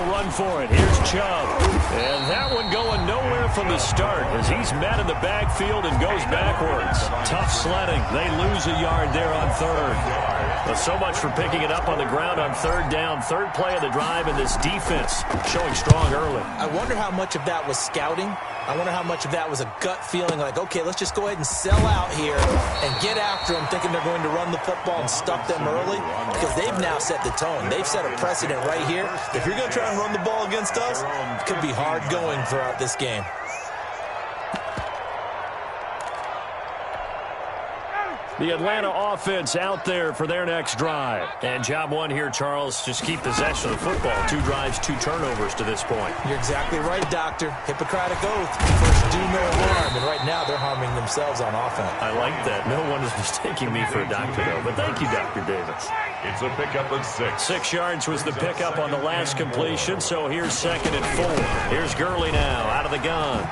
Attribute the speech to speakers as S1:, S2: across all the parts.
S1: they'll run for it. Here's Chubb. And that one going nowhere from the start as he's met in the backfield and goes backwards. Tough sledding. They lose a yard there on third. Well, so much for picking it up on the ground on third down. Third play of the drive, and this defense showing strong early.
S2: I wonder how much of that was scouting. I wonder how much of that was a gut feeling like, okay, let's just go ahead and sell out here and get after them, thinking they're going to run the football and stuff them early, because they've now set the tone. They've set a precedent right here. If you're going to try and run the ball against us, it could be hard going throughout this game.
S1: The Atlanta offense out there for their next drive. And job one here, Charles, just keep possession of the football. 2 drives, 2 turnovers to this point.
S2: You're exactly right, Doctor. Hippocratic oath. First, do no harm. And right now, they're harming themselves on offense.
S1: I like that. No one is mistaking me for a doctor, though. But thank you, Dr. Davis.
S3: It's a pickup of 6.
S1: 6 yards was the pickup on the last completion, so here's 2nd and 4. Here's Gurley now out of the gun.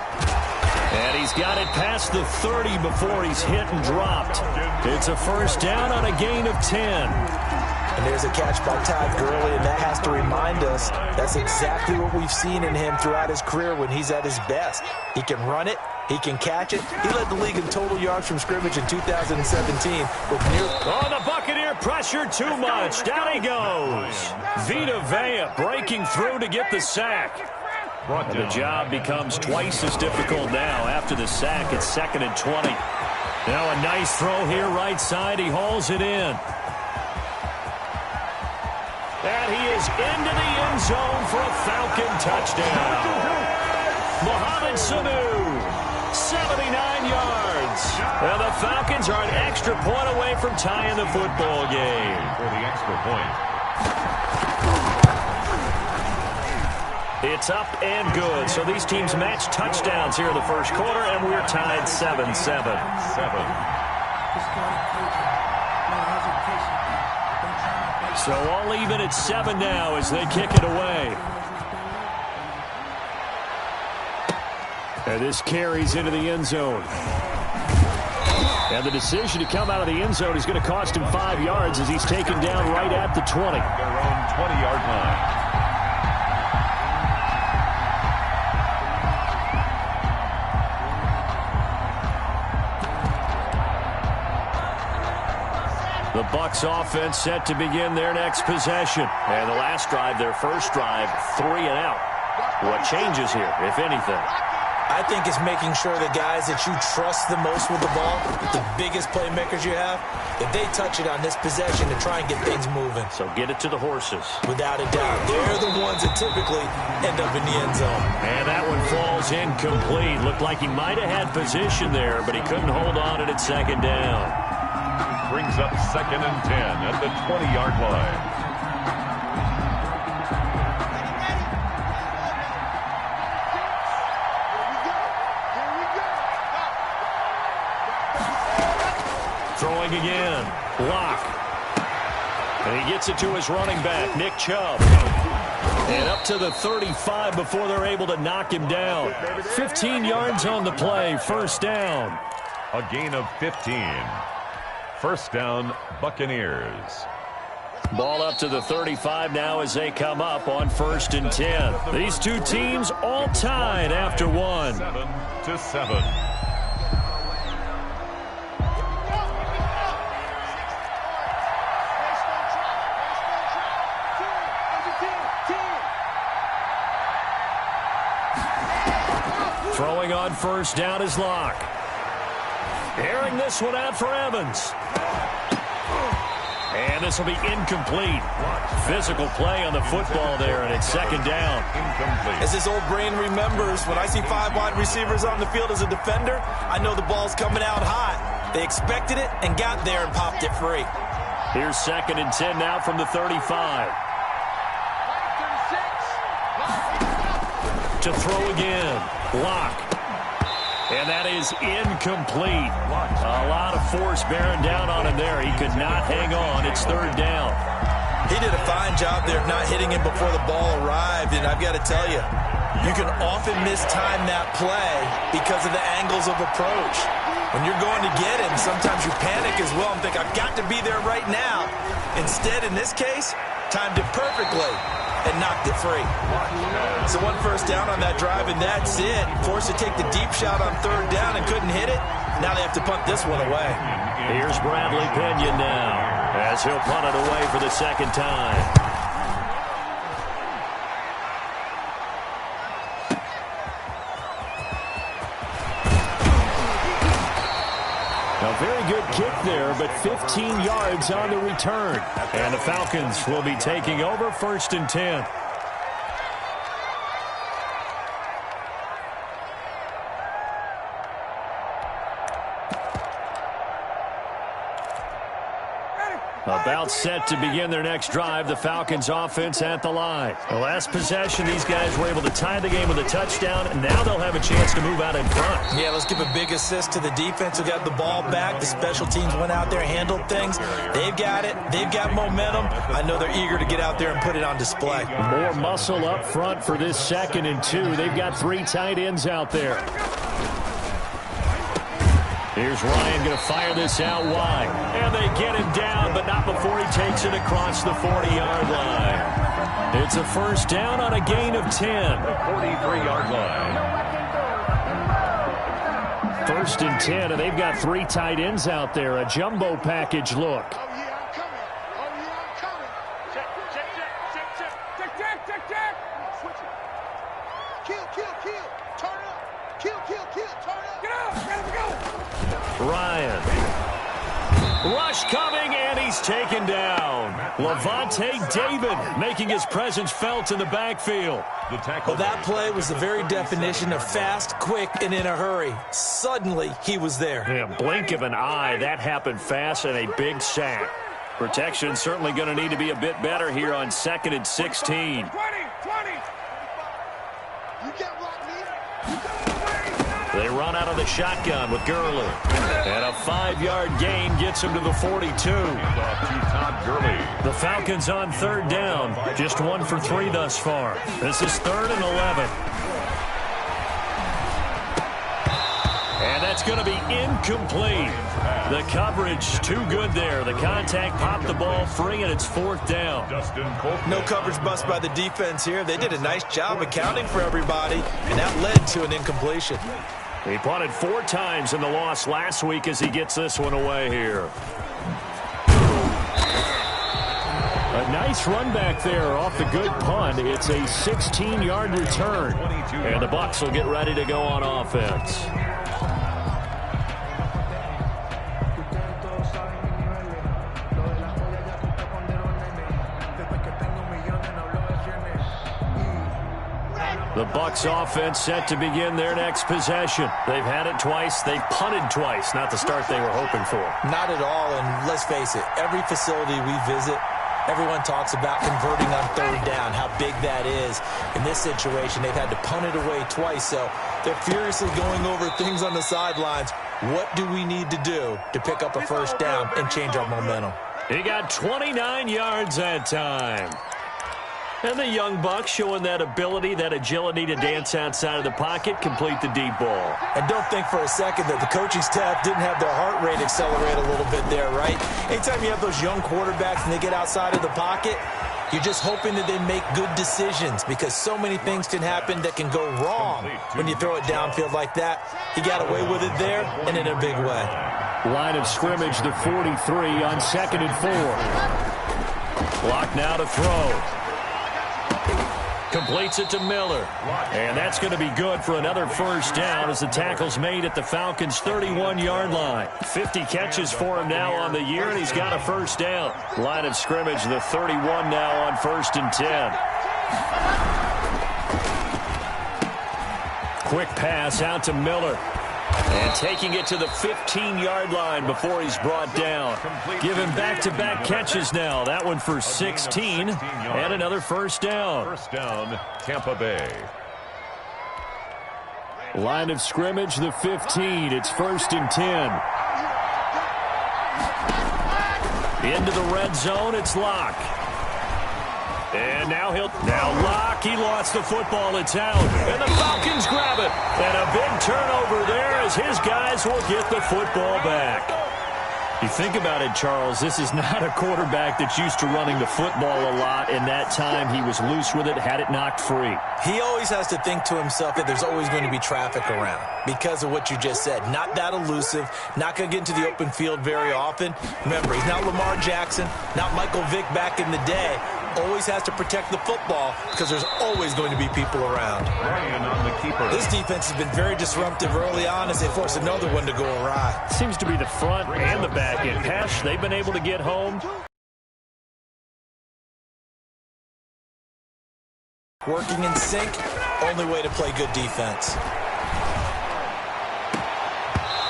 S1: And he's got it past the 30 before he's hit and dropped. It's a first down on a gain of 10.
S2: And there's a catch by Todd Gurley, and that has to remind us that's exactly what we've seen in him throughout his career when he's at his best. He can run it. He can catch it. He led the league in total yards from scrimmage in 2017 with near...
S1: Oh, the Buccaneer pressure too much. Down he goes. Vita Vea breaking through to get the sack. And the job becomes twice as difficult now after the sack. It's 2nd and 20. Now a nice throw here right side. He hauls it in. And he is into the end zone for a Falcon touchdown. Mohamed Sanu, 79 yards. And the Falcons are an extra point away from tying the football game.
S3: For the extra point.
S1: It's up and good. So these teams match touchdowns here in the first quarter, and we're tied 7-7. So all even at 7 now as they kick it away. And this carries into the end zone. And the decision to come out of the end zone is going to cost him 5 yards as he's taken down right at the 20.
S3: Their own 20-yard line.
S1: The Bucs offense set to begin their next possession. And the last drive, their first drive, 3 and out. What changes here, if anything?
S2: I think it's making sure the guys that you trust the most with the ball, the biggest playmakers you have, that they touch it on this possession to try and get things moving.
S1: So get it to the horses.
S2: Without a doubt. They're the ones that typically end up in the end zone.
S1: And that one falls incomplete. Looked like he might have had position there, but he couldn't hold on at 2nd down.
S3: Brings up 2nd and 10 at the 20-yard line.
S1: Throwing again. Block. And he gets it to his running back, Nick Chubb. And up to the 35 before they're able to knock him down. 15 yards on the play. First down.
S3: A gain of 15. First down, Buccaneers.
S1: Ball up to the 35 now as they come up on 1st and 10. These two teams all tied after 1.
S3: 7-7.
S1: Throwing on first down is Locke. Airing this one out for Evans. And this will be incomplete. Physical play on the football there, and it's 2nd down.
S3: Incomplete.
S2: As his old brain remembers, when I see 5 wide receivers on the field as a defender, I know the ball's coming out hot. They expected it and got there and popped it free.
S1: Here's 2nd and 10 now from the 35. To throw again. Block. And that is incomplete. A lot of force bearing down on him there. He could not hang on. It's 3rd down.
S2: He did a fine job there of not hitting him before the ball arrived. And I've got to tell you, you can often mistime that play because of the angles of approach. When you're going to get him, sometimes you panic as well and think, I've got to be there right now. Instead, in this case, timed it perfectly. and knocked it free. So 1 first down on that drive, and that's it. Forced to take the deep shot on 3rd down and couldn't hit it. Now they have to punt this one away.
S1: Here's Bradley Pinion now, as he'll punt it away for the 2nd time. A very good kick there, but 15 yards on the return. And the Falcons will be taking over 1st and 10. About set to begin their next drive, the Falcons offense at the line. The last possession, these guys were able to tie the game with a touchdown, and now they'll have a chance to move out in front.
S2: Yeah, let's give a big assist to the defense who got the ball back. The special teams went out there, handled things. They've got it. They've got momentum. I know they're eager to get out there and put it on display.
S1: More muscle up front for this 2nd and 2. They've got 3 tight ends out there. Here's Ryan going to fire this out wide. And they get him down, but not before he takes it across the 40-yard line. It's a 1st down on a gain of 10.
S3: The 43-yard line.
S1: 1st and 10, and they've got 3 tight ends out there. A jumbo package look.
S4: Oh, yeah, I'm coming. Oh, yeah, I'm coming. Check, check, check, check, check, check, check, check, check. Switch it. Kill, kill, kill. Turn up. Kill, kill, kill. Turn up. Get up. Let him go.
S1: Ryan. Rush coming, and he's taken down. Levante David making his presence felt in the backfield.
S2: Well, that play was the very definition of fast, quick, and in a hurry. Suddenly, he was there.
S1: Yeah, blink of an eye. That happened fast, and a big sack. Protection certainly going to need to be a bit better here on 2nd and 16.
S4: 20. You got rock me.
S1: They run out of the shotgun with Gurley. And a 5-yard gain gets him to the 42. The Falcons on 3rd down. Just 1 for 3 thus far. This is 3rd and 11. And that's going to be incomplete. The coverage too good there. The contact popped the ball free, and it's 4th down.
S2: No coverage bust by the defense here. They did a nice job accounting for everybody, and that led to an incompletion.
S1: He punted 4 times in the loss last week as he gets this one away here. A nice run back there off the good punt. It's a 16-yard return. And the Bucs will get ready to go on offense. The Bucs offense set to begin their next possession. They've had it twice. They've punted twice. Not the start they were hoping for.
S2: Not at all, and let's face it, every facility we visit, everyone talks about converting on 3rd down, how big that is. In this situation, they've had to punt it away twice, so they're furiously going over things on the sidelines. What do we need to do to pick up a 1st down and change our momentum?
S1: He got 29 yards that time. And the young Bucs showing that ability, that agility to dance outside of the pocket, complete the deep ball.
S2: And don't think for a second that the coaching staff didn't have their heart rate accelerate a little bit there, right? Anytime you have those young quarterbacks and they get outside of the pocket, you're just hoping that they make good decisions because so many things can happen that can go wrong when you throw it downfield like that. He got away with it there and in a big way.
S1: Line of scrimmage, the 43 on 2nd and 4. Clock now to throw. Completes it to Miller. And that's going to be good for another 1st down as the tackle's made at the Falcons' 31-yard line. 50 catches for him now on the year, and he's got a 1st down. Line of scrimmage, the 31 now on 1st and 10. Quick pass out to Miller. And taking it to the 15-yard line before he's brought down. Giving back-to-back catches now. That one for 16 and another 1st down.
S3: 1st down, Tampa Bay.
S1: Line of scrimmage, the 15. It's 1st and 10. Into the red zone, it's Locke. And now Locke, he lost the football. It's out. And the Falcons grab it. And a big turnover there as his guys will get the football back. You think about it, Charles, this is not a quarterback that's used to running the football a lot, and that time he was loose with it, had it knocked free.
S2: He always has to think to himself that there's always going to be traffic around because of what you just said. Not that elusive, not going to get into the open field very often. Remember, he's not Lamar Jackson, not Michael Vick back in the day. Always has to protect the football because there's always going to be people around.
S3: Ryan on the keeper.
S2: This defense has been very disruptive early on as they force another one to go awry.
S1: Seems to be the front and the back end. Pesh, they've been able to get home.
S2: Working in sync, only way to play good defense.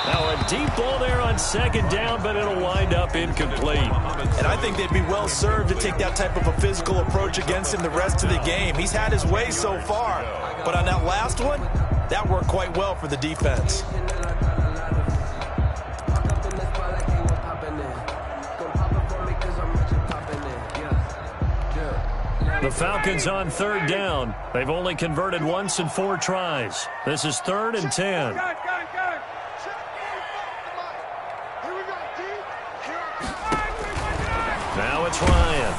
S1: Now a deep ball there on second down, but it'll wind up incomplete.
S2: And I think they'd be well served to take that type of a physical approach against him the rest of the game. He's had his way so far, but on that last one, that worked quite well for the defense.
S1: The Falcons on third down. They've only converted once in 4 tries. This is 3rd and 10. Now it's Ryan.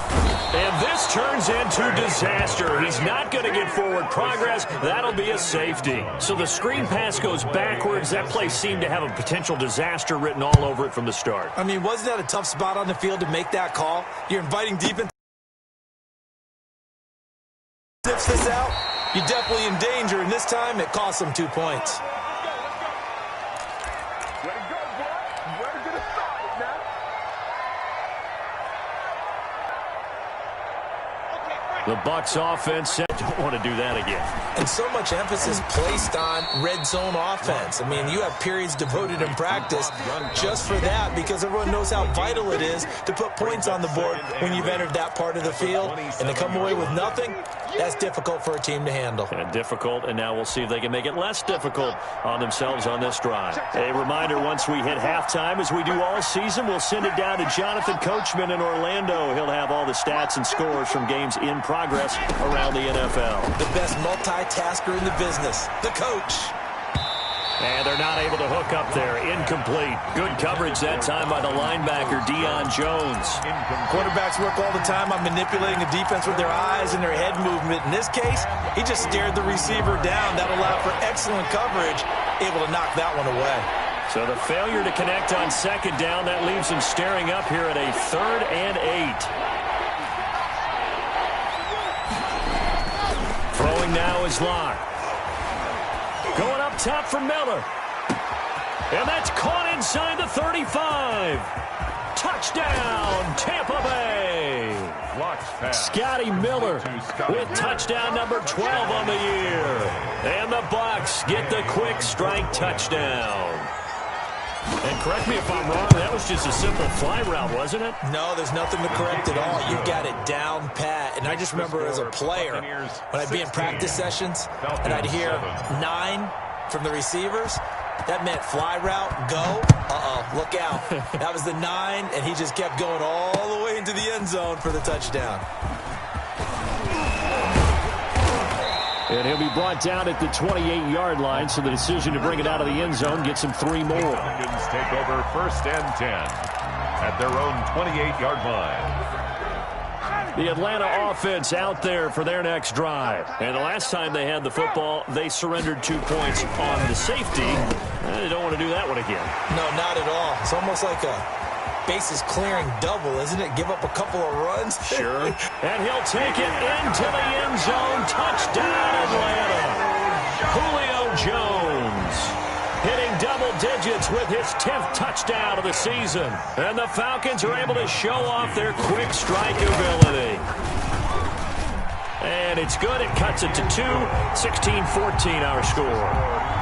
S1: And this turns into disaster. He's not going to get forward progress. That'll be a safety. So the screen pass goes backwards. That play seemed to have a potential disaster written all over it from the start.
S2: I mean, wasn't that a tough spot on the field to make that call? You're inviting defense. Sips this out, you're definitely in danger, and this time it costs them 2 points.
S1: The Bucs offense said, don't want to do that again.
S2: And so much emphasis placed on red zone offense. I mean, you have periods devoted in practice just for that because everyone knows how vital it is to put points on the board when you've entered that part of the field. And to come away with nothing, that's difficult for a team to handle.
S1: And difficult, and now we'll see if they can make it less difficult on themselves on this drive. A reminder, once we hit halftime, as we do all season, we'll send it down to Jonathan Coachman in Orlando. He'll have all the stats and scores from games in progress around the NFL.
S2: The best multitasker in the business, the coach.
S1: And they're not able to hook up there. Incomplete. Good coverage that time by the linebacker, Deion Jones.
S2: Quarterbacks work all the time on manipulating the defense with their eyes and their head movement. In this case, he just stared the receiver down. That allowed for excellent coverage, able to knock that one away.
S1: So the failure to connect on second down, that leaves him staring up here at a 3rd and 8. Throwing now is Locke. Going up top for Miller. And that's caught inside the 35. Touchdown, Tampa Bay. Scotty Miller with touchdown number 12 on the year. And the Bucs get the quick strike touchdown. And correct me if I'm wrong, that was just a simple fly route, wasn't it?
S2: No, there's nothing to correct at all. You've got it down pat. And I just remember as a player, when I'd be in practice sessions and I'd hear 9 from the receivers, that meant fly route, go. Look out. That was the 9, and he just kept going all the way into the end zone for the touchdown.
S1: And he'll be brought down at the 28-yard line, so the decision to bring it out of the end zone gets him 3 more.
S3: The Falcons take over 1st and 10 at their own 28-yard line.
S1: The Atlanta offense out there for their next drive. And the last time they had the football, they surrendered 2 points on the safety. They don't want to do that one again.
S2: No, not at all. It's almost like a bases clearing double, isn't it? Give up a couple of runs.
S1: Sure. And he'll take it into the end zone. Touchdown, Atlanta. Julio Jones hitting double digits with his 10th touchdown of the season. And the Falcons are able to show off their quick strike ability. And it's good. It cuts it to 2. 16-14 our score.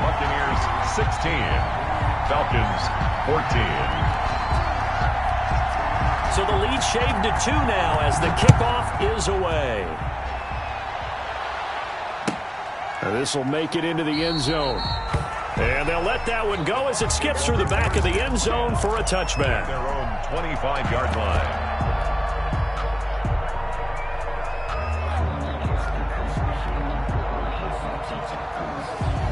S3: Buccaneers 16. Falcons 14.
S1: So the lead shaved to 2 now as the kickoff is away. This will make it into the end zone. And they'll let that one go as it skips through the back of the end zone for a touchback.
S3: Their own 25-yard line.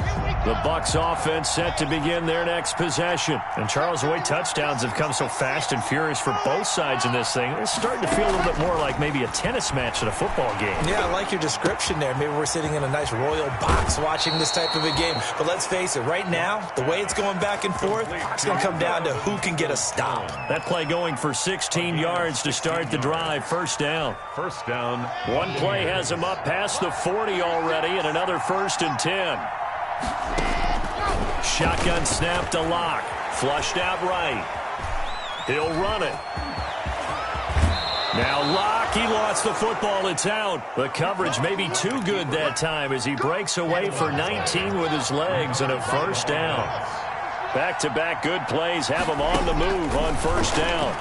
S4: Here we
S1: The Bucs offense set to begin their next possession. And Charles, the way touchdowns have come so fast and furious for both sides in this thing, it's starting to feel a little bit more like maybe a tennis match at a football game.
S2: Yeah, I like your description there. Maybe we're sitting in a nice royal box watching this type of a game. But let's face it, right now, the way it's going back and forth, it's going to come down to who can get a stop. That
S1: play going for 16 yards to start the drive. First down.
S3: First down.
S1: One play has him up past the 40 already, and another 1st and 10. Shotgun snap to Locke. Flushed out right. He'll run it. Now Locke, he lost the football. It's out. The coverage may be too good that time as he breaks away for 19 with his legs and a first down. Back-to-back good plays have him on the move on first down.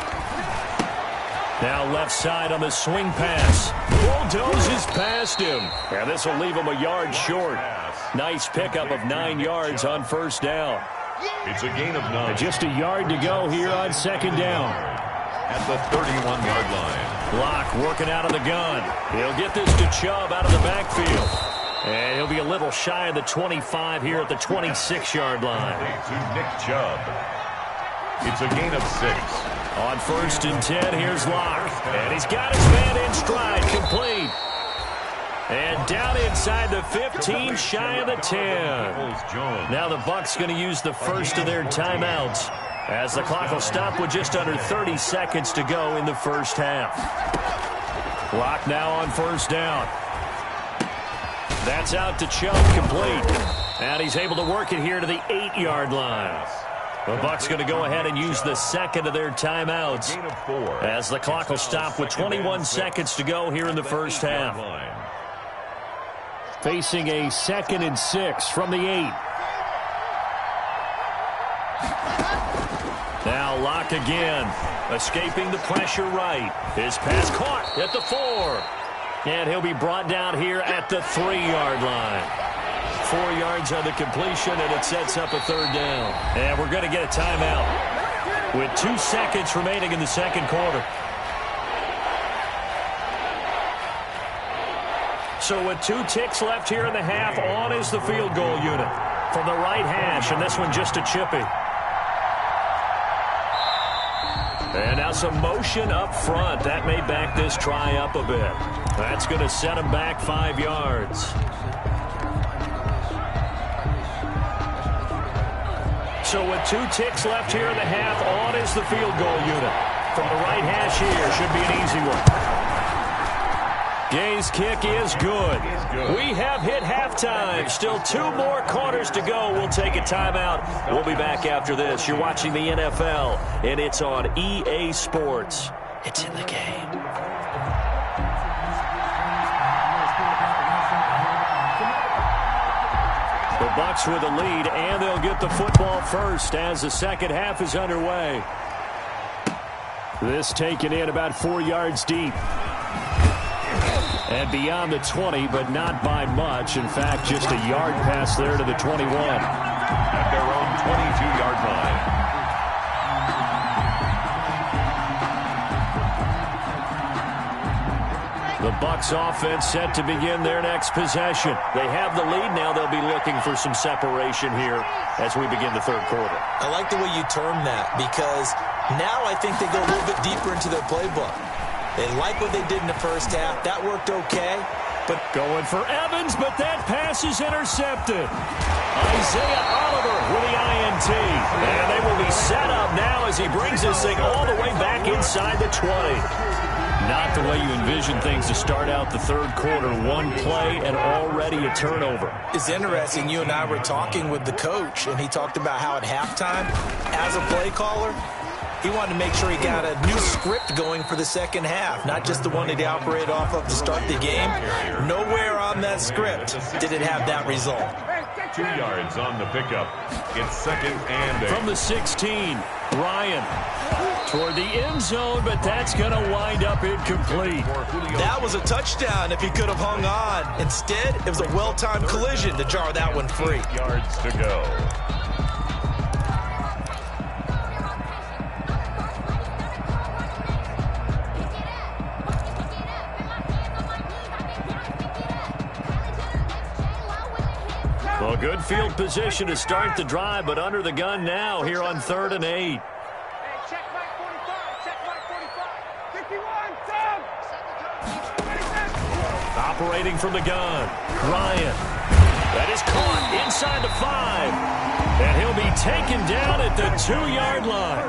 S1: Now left side on the swing pass. Bulldozes past him. And this will leave him a yard short. Nice pickup of 9 yards on first down.
S3: It's a gain of 9.
S1: And just a yard to go here on second down.
S3: At the 31-yard line.
S1: Locke working out of the gun. He'll get this to Chubb out of the backfield. And he'll be a little shy of the 25 here at the 26-yard line.
S3: To Nick Chubb. It's a gain of 6.
S1: On 1st and 10, here's Locke. And he's got his man in stride, complete. And down inside the 15, shy of the 10. Now the Bucs going to use the first of their timeouts as the clock will stop with just under 30 seconds to go in the first half. Locke now on first down. That's out to Chubb, complete. And he's able to work it here to the 8-yard line. The Bucs going to go ahead and use the second of their timeouts as the clock will stop with 21 seconds to go here in the first half. Facing a 2nd and 6 from the 8. Now Locke again, escaping the pressure right. His pass caught at the 4. And he'll be brought down here at the 3-yard line. 4 yards on the completion, and it sets up a third down. And we're going to get a timeout with 2 seconds remaining in the second quarter. So with 2 ticks left here in the half, on is the field goal unit from the right hash, and this one just a chippy. And now some motion up front. That may back this try up a bit. That's going to set him back 5 yards. So with 2 ticks left here in the half, on is the field goal unit. From the right hash here, should be an easy one. Gay's kick is good. We have hit halftime. Still 2 more quarters to go. We'll take a timeout. We'll be back after this. You're watching the NFL, and it's on EA Sports. It's in the game. The Bucs with the lead, and they'll get the football first as the second half is underway. This taken in about 4 yards deep. And beyond the 20, but not by much. In fact, just a yard pass there to the 21.
S3: At their own 22-yard line.
S1: The Bucs offense set to begin their next possession. They have the lead now. They'll be looking for some separation here as we begin the third quarter.
S2: I like the way you term that, because now I think they go a little bit deeper into their playbook. They like what they did in the first half. That worked okay.
S1: But going for Evans, but that pass is intercepted. Isaiah Oliver with the INT. And they will be set up now as he brings this thing all the way back inside the 20. Not the way you envision things to start out the third quarter. 1 play and already a turnover.
S2: It's interesting. You and I were talking with the coach, and he talked about how at halftime, as a play caller, he wanted to make sure he got a new script going for the second half, not just the one that he operated off of to start the game. Nowhere on that script did it have that result.
S3: 2 yards on the pickup. It's 2nd and 8.
S1: From the 16, Ryan toward the end zone, but that's going to wind up incomplete.
S2: That was a touchdown if he could have hung on. Instead, it was a well-timed collision to jar that one free.
S3: 8 yards to go.
S1: good field position to start the drive, but under the gun now here on 3rd and 8.
S4: Hey, check Mike 45. Check Mike 45. 51, Tom.
S1: Operating from the gun, Ryan. That is caught inside the 5. And he'll be taken down at the 2-yard line.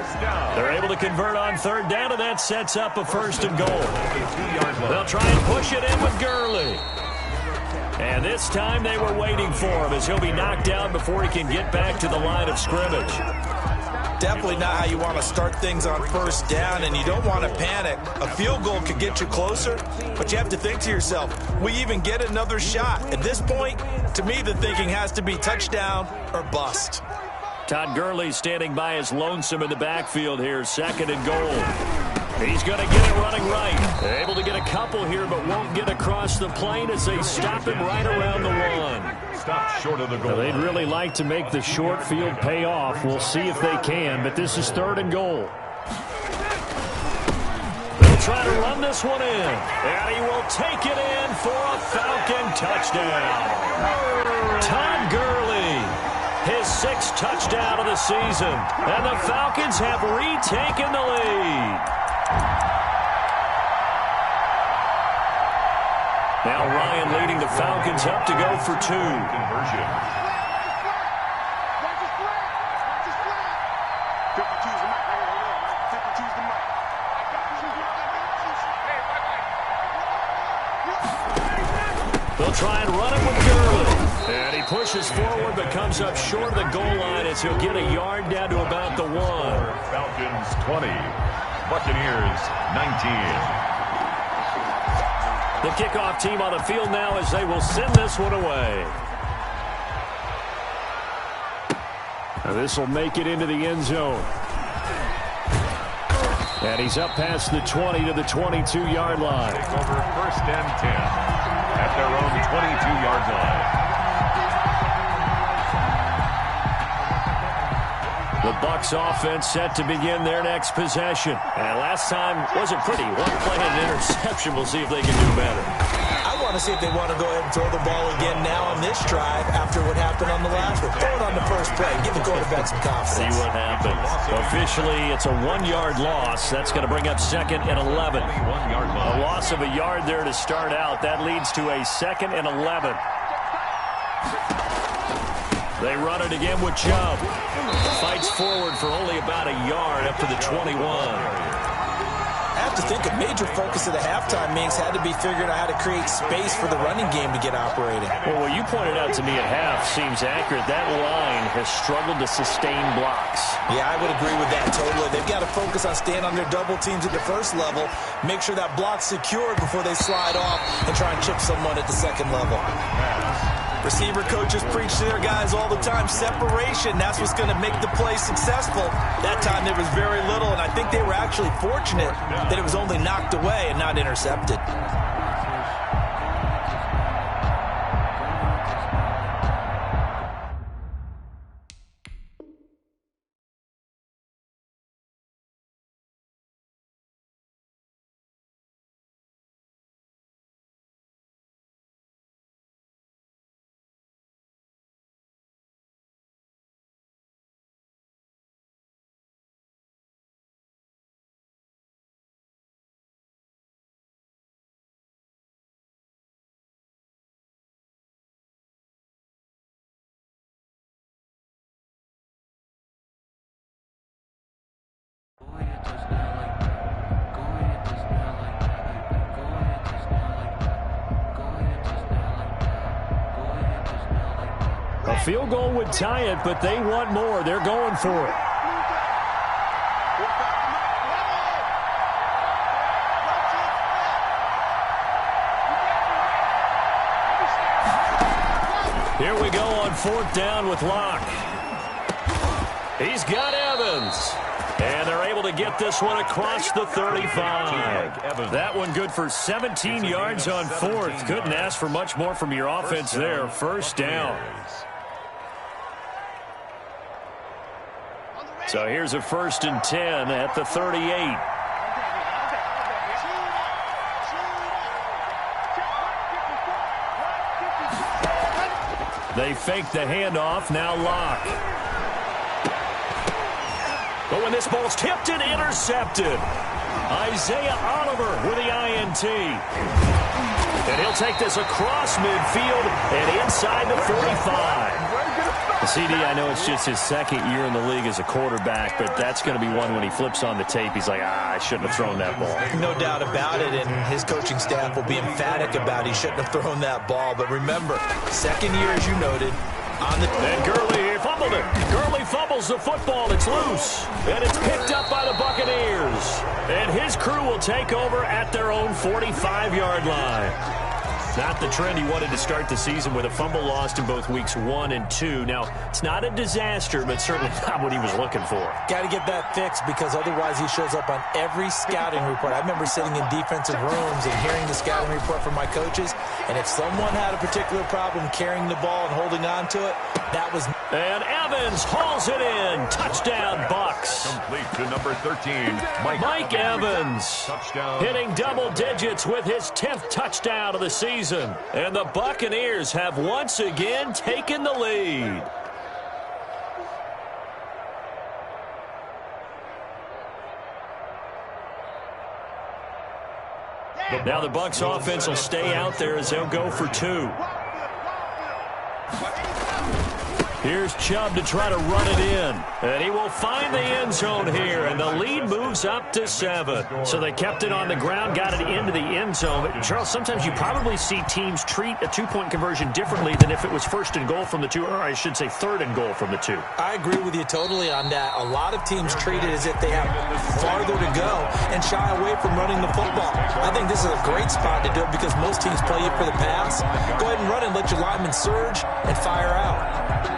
S1: They're able to convert on 3rd down, and that sets up a 1st and goal. They'll try and push it in with Gurley. And this time they were waiting for him as he'll be knocked down before he can get back to the line of scrimmage.
S2: Definitely not how you want to start things on 1st down, and you don't want to panic. A field goal could get you closer, but you have to think to yourself, we even get another shot. At this point, to me, the thinking has to be touchdown or bust.
S1: Todd Gurley standing by his lonesome in the backfield here, 2nd and goal. He's going to get it running right. They're able to get a couple here, but won't get across the plane as they stop him right around the 1.
S3: Stop short of the goal.
S1: Now, they'd really like to make the short field pay off. We'll see if they can, but this is 3rd and goal. They'll try to run this one in, and he will take it in for a Falcon touchdown. Todd Gurley, his 6th touchdown of the season, and the Falcons have retaken the lead. Now Ryan leading the Falcons up to go for 2.
S3: Conversion.
S1: They'll try and run it with Gurley. And he pushes forward but comes up short of the goal line as he'll get a yard down to about the 1.
S3: Falcons 20. Buccaneers 19.
S1: The kickoff team on the field now as they will send this one away. Now this will make it into the end zone. And he's up past the 20 to the 22-yard line.
S3: Take over 1st and 10 at their own 22-yard line.
S1: The Bucs offense set to begin their next possession. And last time wasn't pretty. One play and an interception. We'll see if they can do better.
S2: I want to see if they want to go ahead and throw the ball again now on this drive after what happened on the last one. Throw it on the first play. Give the quarterback some confidence.
S1: See what happens. Officially, it's a 1-yard loss. That's going to bring up 2nd and 11.
S3: 1-yard line.
S1: A loss of a yard there to start out. That leads to a 2nd and 11. They run it again with Chubb. Fights forward for only about a yard up to the 21.
S2: I have to think a major focus of the halftime meetings had to be figuring out how to create space for the running game to get operating.
S1: Well, what you pointed out to me at half seems accurate. That line has struggled to sustain blocks.
S2: Yeah, I would agree with that totally. They've got to focus on staying on their double teams at the first level, make sure that block's secured before they slide off and try and chip someone at the 2nd level. Receiver coaches preach to their guys all the time. Separation, that's what's going to make the play successful. That time there was very little, and I think they were actually fortunate that it was only knocked away and not intercepted.
S1: A field goal would tie it, but they want more. They're going for it. Here we go on 4th down with Locke. He's got Evans. And they're able to get this one across the 35. That one good for 17 yards on 4th. Couldn't ask for much more from your offense there. 1st down. So here's a 1st and 10 at the 38. They fake the handoff, now Locke. But when this ball's tipped and intercepted, Isaiah Oliver with the INT. And he'll take this across midfield and inside the 45. CD, I know it's just his second year in the league as a quarterback, but that's going to be one when he flips on the tape, he's like, I shouldn't have thrown that ball.
S2: No doubt about it, and his coaching staff will be emphatic about he shouldn't have thrown that ball. But remember, second year, as you noted, on the...
S1: And Gurley fumbled it. Gurley fumbles the football. It's loose. And it's picked up by the Buccaneers. And his crew will take over at their own 45-yard line. Not the trend he wanted to start the season with a fumble lost in both weeks 1 and 2. Now, it's not a disaster, but certainly not what he was looking for.
S2: Got to get that fixed because otherwise he shows up on every scouting report. I remember sitting in defensive rooms and hearing the scouting report from my coaches, and if someone had a particular problem carrying the ball and holding on to it, that was...
S1: And Evans hauls it in. Touchdown, Bucks.
S3: Complete to number 13,
S1: Mike Evans.
S3: Touchdown.
S1: Hitting double digits with his 10th touchdown of the season. And the Buccaneers have once again taken the lead. Now the Bucs offense will stay out there as they'll go for 2. Here's Chubb to try to run it in. And he will find the end zone here. And the lead moves up to 7. So they kept it on the ground, got it into the end zone. But Charles, sometimes you probably see teams treat a two-point conversion differently than if it was first and goal from the 2, or I should say third and goal from the 2.
S2: I agree with you totally on that. A lot of teams treat it as if they have farther to go and shy away from running the football. I think this is a great spot to do it because most teams play you for the pass. Go ahead and run it, let your linemen surge, and fire out.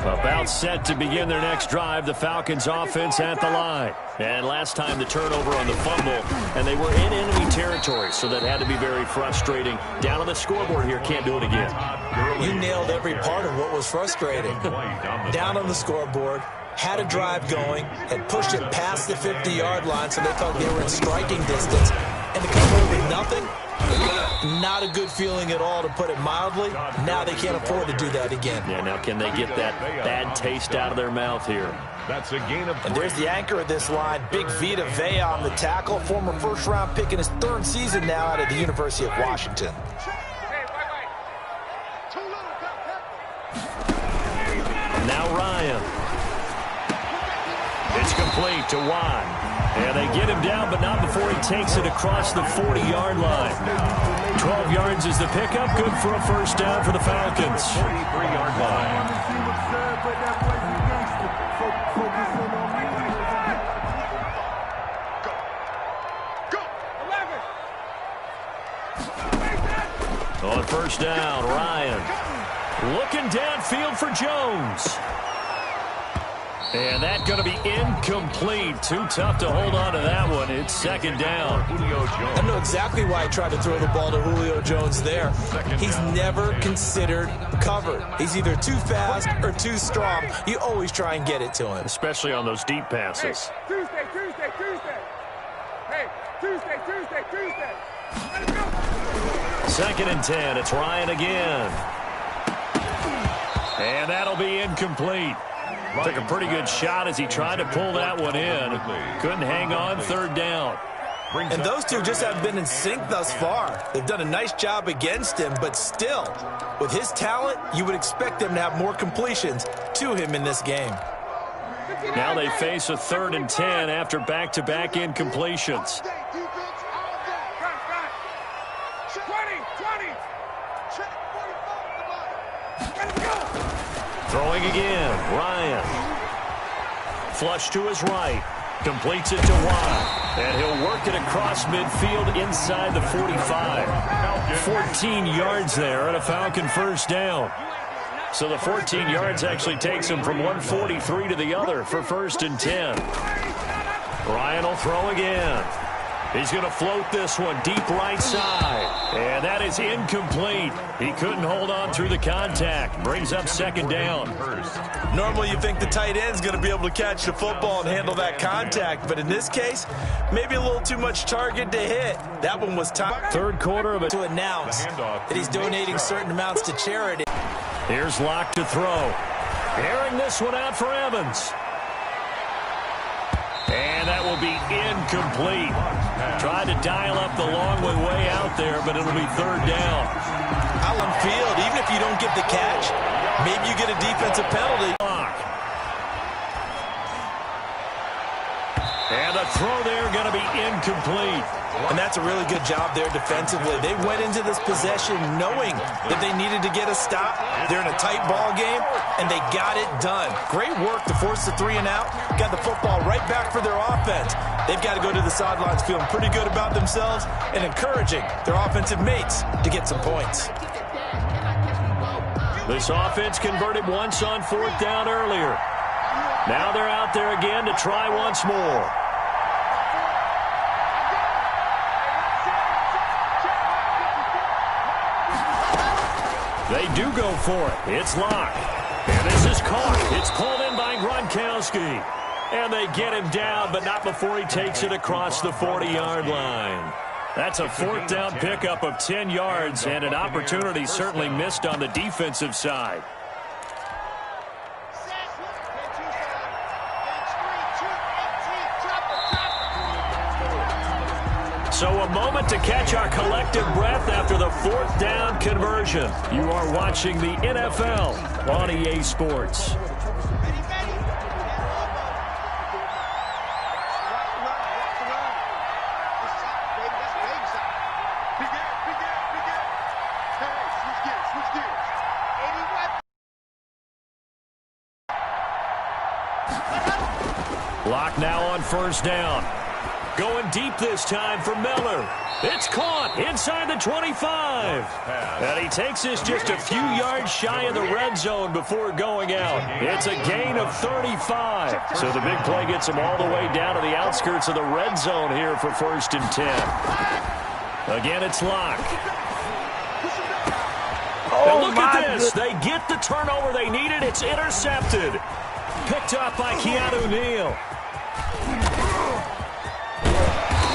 S1: About set to begin their next drive, the Falcons offense at the line. And last time the turnover on the fumble, and they were in enemy territory, so that had to be very frustrating. Down on the scoreboard here, can't do it again.
S2: You nailed every part of what was frustrating. Down on the scoreboard, had a drive going, had pushed it past the 50-yard line, so they felt they were in striking distance. And to come away with nothing, not a good feeling at all, to put it mildly. Now they can't afford to do that again.
S1: Yeah, now can they get that bad taste out of their mouth here?
S3: That's a gain of 3.
S2: And there's the anchor of this line, Big Vita Vea on the tackle, former first-round pick in his 3rd season now out of the University of Washington.
S1: Now Ryan. It's complete to Watt. And they get him down, but not before he takes it across the 40-yard line. 12 yards is the pickup. Good for a first down for the Falcons.
S3: 43-yard line. On
S1: first down, Ryan looking downfield for Jones. And that's going to be incomplete. Too tough to hold on to that one. It's second down.
S2: I know exactly why I tried to throw the ball to Julio Jones there. He's never considered covered. He's either too fast or too strong. You always try and get it to him.
S1: Especially on those deep passes.
S4: Hey, Tuesday. Hey, Tuesday. Let it go.
S1: Second and 10. It's Ryan again. And that'll be incomplete. Took a pretty good shot as he tried to pull that one in. Couldn't hang on. Third down.
S2: And those two just haven't been in sync thus far. They've done a nice job against him, but still, with his talent, you would expect them to have more completions to him in this game.
S1: Now they face a 3rd and 10 after back-to-back incompletions.
S4: 20.
S1: Throwing again, Ryan. Flush to his right. Completes it to Watt. And he'll work it across midfield inside the 45. 14 yards there and a Falcon first down. So the 14 yards actually takes him from 143 to the other for 1st and 10. Ryan will throw again. He's going to float this one deep right side. And that is incomplete. He couldn't hold on through the contact. Brings up second down.
S2: Normally you think the tight end's going to be able to catch the football and handle that contact. But in this case, maybe a little too much target to hit. That one was time.
S1: Third quarter of it.
S2: To announce that he's donating certain amounts to charity.
S1: Here's Locke to throw. Airing this one out for Evans. And that will be incomplete. Tried to dial up the long way out there, but it'll be third down.
S2: Out on field, even if you don't get the catch, maybe you get a defensive penalty.
S1: And the throw there going to be incomplete.
S2: And that's a really good job there defensively. They went into this possession knowing that they needed to get a stop. They're in a tight ball game, and they got it done. Great work to force the 3 and out. Got the football right back for their offense. They've got to go to the sidelines feeling pretty good about themselves and encouraging their offensive mates to get some points.
S1: This offense converted once on fourth down earlier. Now they're out there again to try once more. They do go for it. It's Locke. And this is caught. It's pulled in by Gronkowski. And they get him down, but not before he takes it across the 40-yard line. That's a fourth down pickup of 10 yards and an opportunity certainly missed on the defensive side. So a moment to catch our collective breath after the fourth down conversion. You are watching the NFL on EA Sports. Locke now on first down. Going deep this time for Miller. It's caught inside the 25. And he takes this just a few yards shy of the red zone before going out. It's a gain of 35. So the big play gets him all the way down to the outskirts of the red zone here for first and 10. Again, it's Locke. And look at this. They get the turnover they needed. It's intercepted. Picked up by Keanu Neal.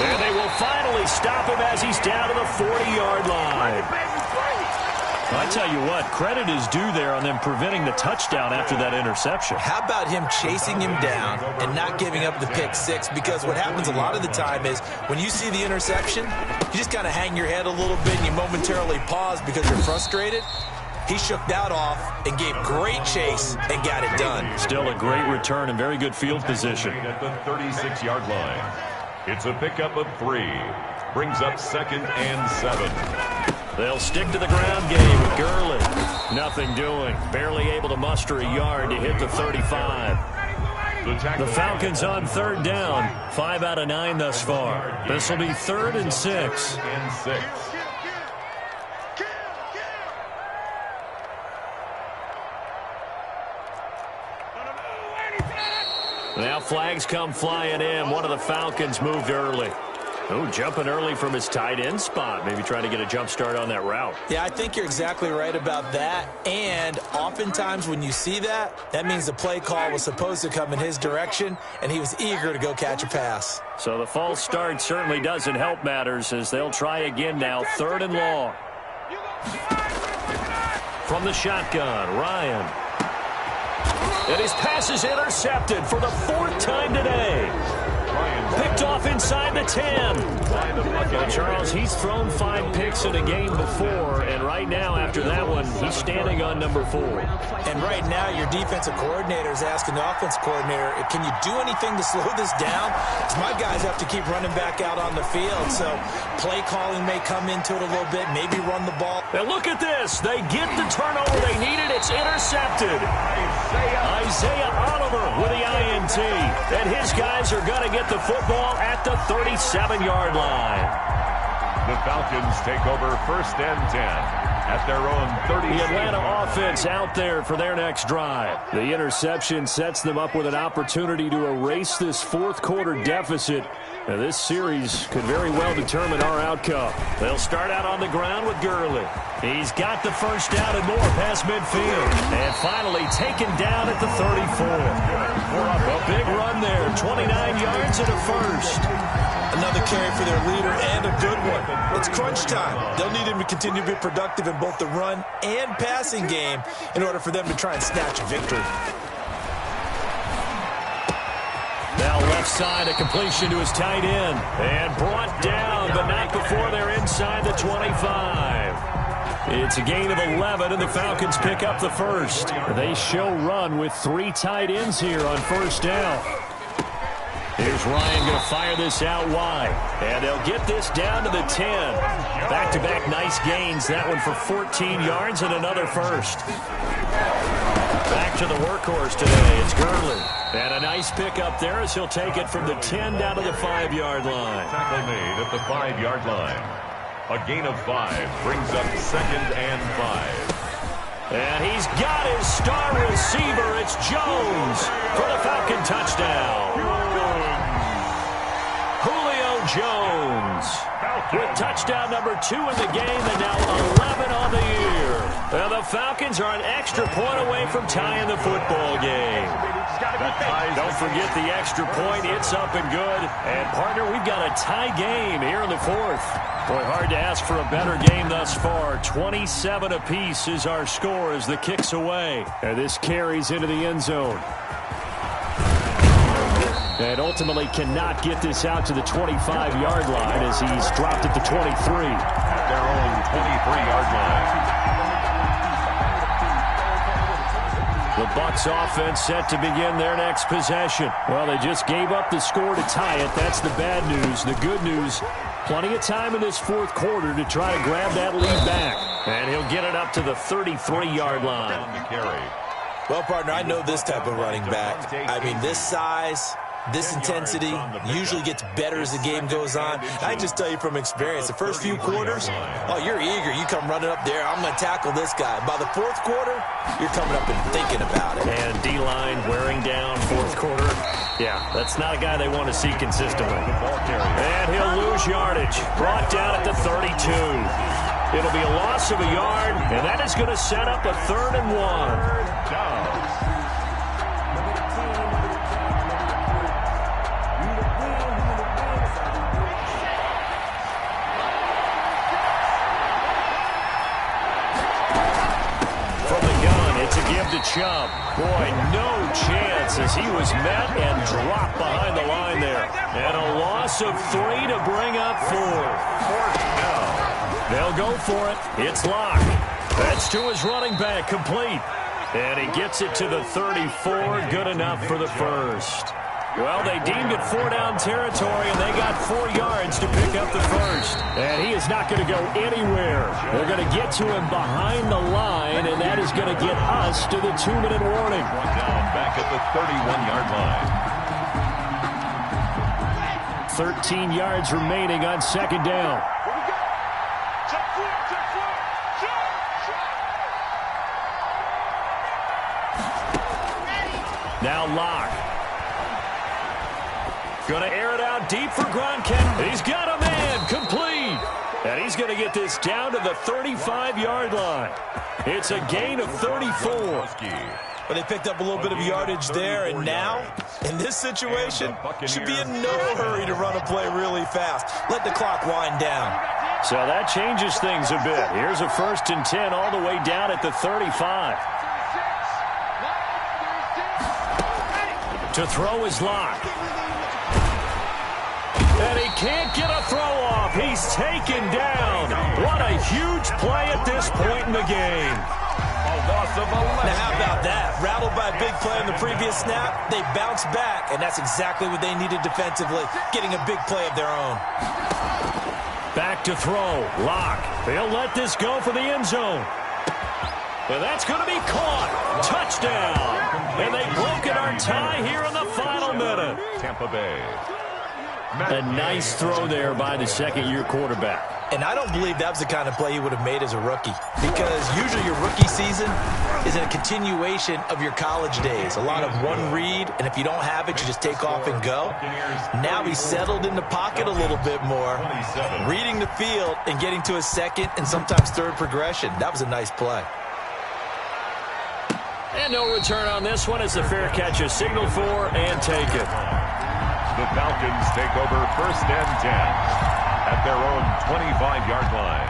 S1: And they will finally stop him as he's down to the 40-yard line. I tell you what, credit is due there on them preventing the touchdown after that interception.
S2: How about him chasing him down and not giving up the pick six? Because what happens a lot of the time is when you see the interception, you just kind of hang your head a little bit and you momentarily pause because you're frustrated. He shook that off and gave great chase and got it done.
S1: Still a great return and very good field position.
S3: At the 36-yard line. It's a pickup of 3. Brings up second and 7.
S1: They'll stick to the ground game with Gurley. Nothing doing. Barely able to muster a yard to hit the 35. The Falcons on third down. 5 out of 9 thus far. This will be 3rd and 6. Now flags come flying in. One of the Falcons moved early. Oh, jumping early from his tight end spot. Maybe trying to get a jump start on that route.
S2: Yeah, I think you're exactly right about that. And oftentimes when you see that, that means the play call was supposed to come in his direction, and he was eager to go catch a pass.
S1: So the false start certainly doesn't help matters as they'll try again now. 3rd and long. From the shotgun, Ryan. And his pass is intercepted for the 4th time today. Picked off inside the 10. Well, Charles, he's thrown 5 picks in a game before, and right now, after that one, he's standing on number 4.
S2: And right now, your defensive coordinator is asking the offense coordinator, can you do anything to slow this down? Because my guys have to keep running back out on the field, so play calling may come into it a little bit, maybe run the ball.
S1: And look at this. They get the turnover they needed. It's intercepted. Isaiah Oliver with the INT. And his guys are going to get the football at the 37-yard line.
S3: The Falcons take over 1st and 10 at their own 30.
S1: The Atlanta offense out there for their next drive. The interception sets them up with an opportunity to erase this fourth quarter deficit. Now, this series could very well determine our outcome. They'll start out on the ground with Gurley. He's got the first down and more past midfield. And finally taken down at the 34. A big run there, 29 yards and a first.
S2: Another carry for their leader and a good one. It's crunch time. They'll need him to continue to be productive in both the run and passing game in order for them to try and snatch a victory.
S1: Now left side, a completion to his tight end. And brought down, but not before they're inside the 25. It's a gain of 11, and the Falcons pick up the first. They show run with 3 tight ends here on first down. Here's Ryan going to fire this out wide. And they'll get this down to the 10. Back-to-back nice gains. That one for 14 yards and another first. Back to the workhorse today. It's Gurley. And a nice pick up there as he'll take it from the 10 down to the 5-yard line.
S3: Tackle made at the 5-yard line. A gain of 5 brings up 2nd and 5.
S1: And he's got his star receiver. It's Jones for the Falcon touchdown. Julio Jones with touchdown number 2 in the game and now 11 on the year. Well, the Falcons are an extra point away from tying the football game. Don't forget the extra point. It's up and good. And, partner, we've got a tie game here in the 4th. Boy, hard to ask for a better game thus far. 27 apiece is our score as the kick's away. And this carries into the end zone. And ultimately cannot get this out to the 25-yard line as he's dropped at the 23.
S3: At their own 23-yard line.
S1: The Bucs offense set to begin their next possession. Well, they just gave up the score to tie it. That's the bad news. The good news, plenty of time in this 4th quarter to try to grab that lead back. And he'll get it up to the 33-yard line.
S2: Well, partner, I know this type of running back. I mean, this size, this intensity usually gets better as the game goes on. I just tell you from experience, the first few quarters, oh, you're eager. You come running up there, I'm going to tackle this guy. By the 4th quarter, you're coming up and thinking about it.
S1: And D-line wearing down 4th quarter. Yeah, that's not a guy they want to see consistently. And he'll lose yardage. Brought down at the 32. It'll be a loss of a yard, and that is going to set up a 3rd and 1. To Chubb. Boy, no chance as he was met and dropped behind the line there. And a loss of 3 to bring up 4. They'll go for it. It's Locke. That's to his running back, complete. And he gets it to the 34, good enough for the first. Well, they deemed it 4-down territory, and they got 4 yards to pick up the first. And he is not going to go anywhere. They're going to get to him behind the line, and that is going to get us to the 2-minute warning.
S3: Down back at the 31-yard line.
S1: 13 yards remaining on 2nd down. Now Locke. Going to air it out deep for Gronkowski. He's got a man, complete. And he's going to get this down to the 35-yard line. It's a gain of 34.
S2: But they picked up a little bit of yardage there, and now, in this situation, should be in no hurry to run a play really fast. Let the clock wind down.
S1: So that changes things a bit. Here's a 1st and 10 all the way down at the 35. To throw is Locke. And he can't get a throw off. He's taken down. What a huge play at this point in the game.
S2: Now, how about that? Rattled by a big play on the previous snap, they bounced back, and that's exactly what they needed defensively, getting a big play of their own.
S1: Back to throw. Locke. They'll let this go for the end zone. And that's going to be caught. Touchdown. And they've broken our tie here in the final minute.
S3: Tampa Bay.
S1: A nice throw there by the second-year quarterback.
S2: And I don't believe that was the kind of play he would have made as a rookie, because usually your rookie season is a continuation of your college days. A lot of one read, and if you don't have it, you just take off and go. Now he's settled in the pocket a little bit more, reading the field and getting to a second and sometimes third progression. That was a nice play.
S1: And no return on this one as the fair catch is signaled for and taken.
S3: The Falcons take over 1st and 10 at their own 25-yard line.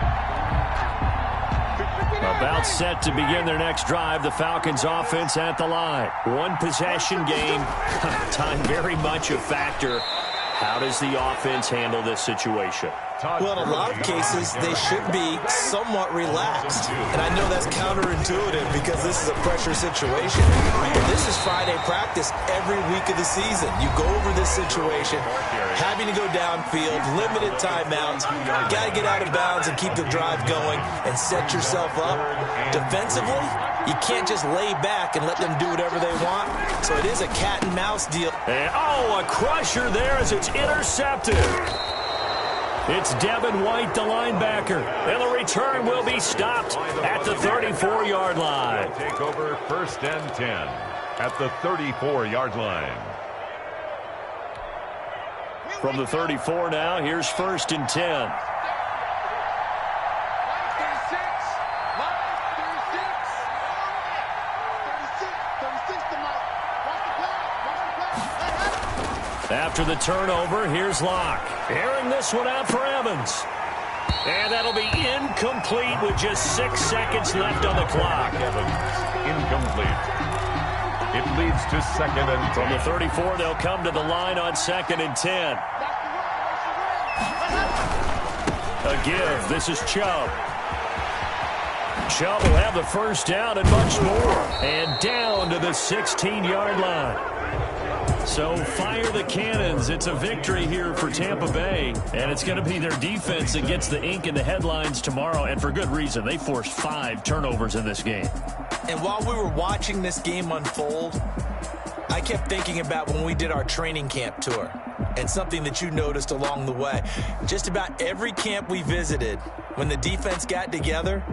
S1: About set to begin their next drive, the Falcons offense at the line. One possession game. Time very much a factor. How does the offense handle this situation?
S2: Well, in a lot of cases, they should be somewhat relaxed. And I know that's counterintuitive because this is a pressure situation. But this is Friday practice every week of the season. You go over this situation, having to go downfield, limited timeouts. Got to get out of bounds and keep the drive going and set yourself up. Defensively, you can't just lay back and let them do whatever they want. So it is a cat and mouse deal.
S1: And, a crusher there as it's intercepted. It's Devin White, the linebacker. And the return will be stopped at the 34-yard line.
S3: Take over 1st and 10 at the 34-yard line.
S1: From the 34 now, here's 1st and 10. After the turnover, here's Locke. Airing this one out for Evans. And that'll be incomplete with just 6 seconds left on the clock.
S3: Evans, incomplete. It leads to 2nd and 10.
S1: From the 34, they'll come to the line on 2nd and 10. A give. This is Chubb. Chubb will have the first down and much more. And down to the 16-yard line. So fire the cannons. It's a victory here for Tampa Bay, and it's going to be their defense that gets the ink in the headlines tomorrow, and for good reason. They forced 5 turnovers in this game.
S2: And while we were watching this game unfold, I kept thinking about when we did our training camp tour and something that you noticed along the way. Just about every camp we visited, when the defense got together,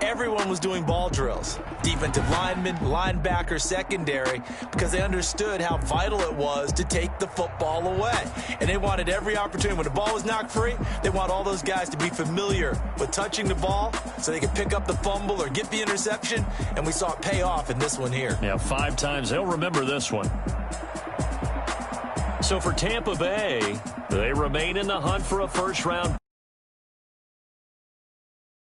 S2: everyone was doing ball drills. Defensive linemen, linebacker, secondary, because they understood how vital it was to take the football away. And they wanted every opportunity. When the ball was knocked free, they want all those guys to be familiar with touching the ball so they could pick up the fumble or get the interception. And we saw it pay off in this one here.
S1: Yeah, 5 times. They'll remember this one. So for Tampa Bay, they remain in the hunt for a first-round